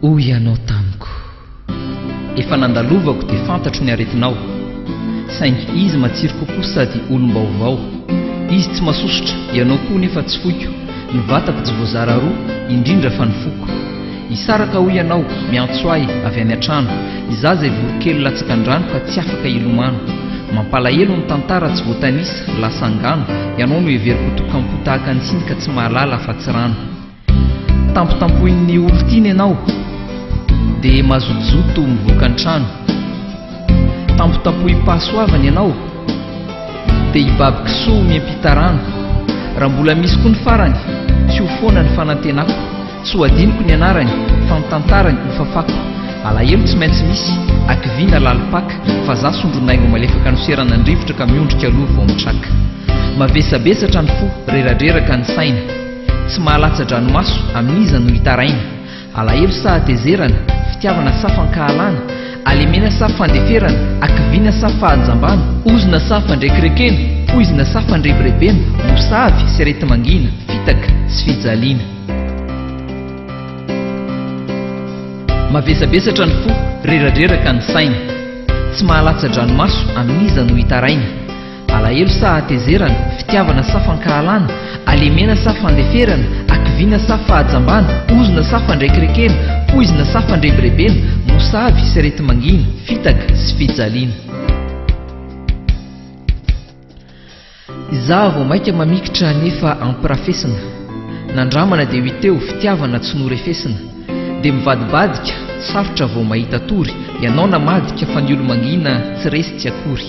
hoy ianao tamiko efa nandalovako dia fantatro ny aretinao saingy izy matsiro kokoa sady olom-baovao izy tsy masosotra ianao koa nefa tsy foiko ny vatako tsy voazara roa indrindra fa ny foko isaraka hoy ianao miantso ahy avy any an-trano izaho izay vorokely latsaka andrano ka tsy afaka ilomano mampalahelo ny tantara tsy voatanisa lasangano ianao no heveriko tokampo tahaka ny tsiny ka tsy mahalala fa tsy rano tampotampoin'ny olon-tiana ianao dia mazotozoto mivoaka an-trano tampotampoy pahasoavana ianao dia hibaby kisoa miampita rano raha mbola misy koa ny farany tsy ho foana ny fanantenako tsy ho adiniko ny anarany fa ny tantarany ho fafako alahelo tsy maintsy misy akiviana lalipaka fa za sondronaingo malefaka noserana ny rivotra ka miondrika aloha vao mitraka mavesabesatra ny fo reradreraka ny saina tsy mahalatsa-dranomaso amin'iza no hitaraina alahelo sa tezerana fitiavana sa fankahalana alemena sa fandeferana akiviana sa fahanjambana ozina sa fandrekirekena poizina sa fandrebirebena mosavy sy arety mangina fitaka sy fijaliana mavesabesatra ny fo reradreraka ny saina tsy mahalatsa-dranomaso amin'iza no hitaraina alahelo sa atezerana fitiavana sa fankahalana alemena sa fandeferana akiviana sa fahajambana ozina sa fandrekirekena poizina sa fandrebirebena mosavy sy arety mangina fitaka sy fijaliana izaho vao maika mamikitra nefa ampirafesina nandramana dia hoiteo fitiavana tsy norefesina dia mivadibadika sarotra vao mahita tory ianao namadika fa ny olo-mangina tsy resy tsy akory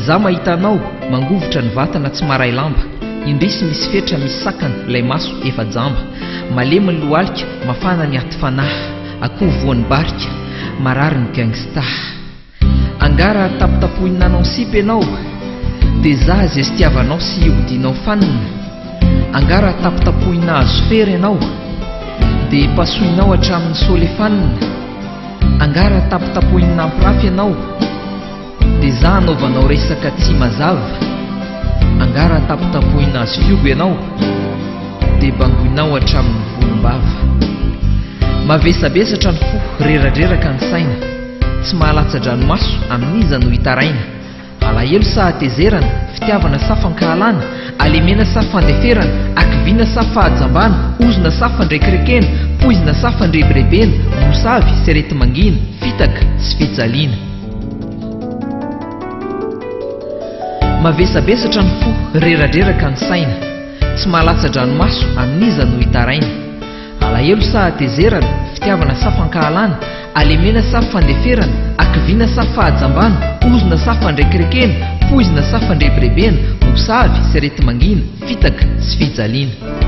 za mahita anao mangovotra ny vatana tsy maray lamba indrisy misy fetra misy sakana ilay maso efa jamba malemy ny lohalika mafana ny aty fanahy akoho voan'ny barika marary ny gangsta angara tapotapohinanao sipy ianao dia za zay sy tiavanao sy hodinao fanina angara tapotapohina azo fery ianao dia pasohinao hatramin'ny solefanina angara tapotapohina ampirafy ianao dia za anaovanao resaka tsy mazava angara tapotapohina azo fiogo ianao dia bangoinao hatramin'ny volombava mavesabesatra ny fo reradreraka ny saina tsy mahalatsa-dranomaso amin'iza no hitaraina alahelo sa atezerana fitiavana sa fankahalana alemena sa fandeferana akiviana sa fahajambana ozina sa fandrekirekena poizina sa fandrebirebena mosavy sy arety mangina fitaka sy fijaliana mavesabesatra ny fo reradreraka ny saina tsy mahalatsa-dranomaso amin'iza no hitaraina alahelo sa atezerana fitiavana sa fankahalana alemena sa fandeferana akiviana sa fahajambana ozina sa fandrekirekena poizina sa fandrebirebena mosavy sy arety mangina fitaka sy fijaliana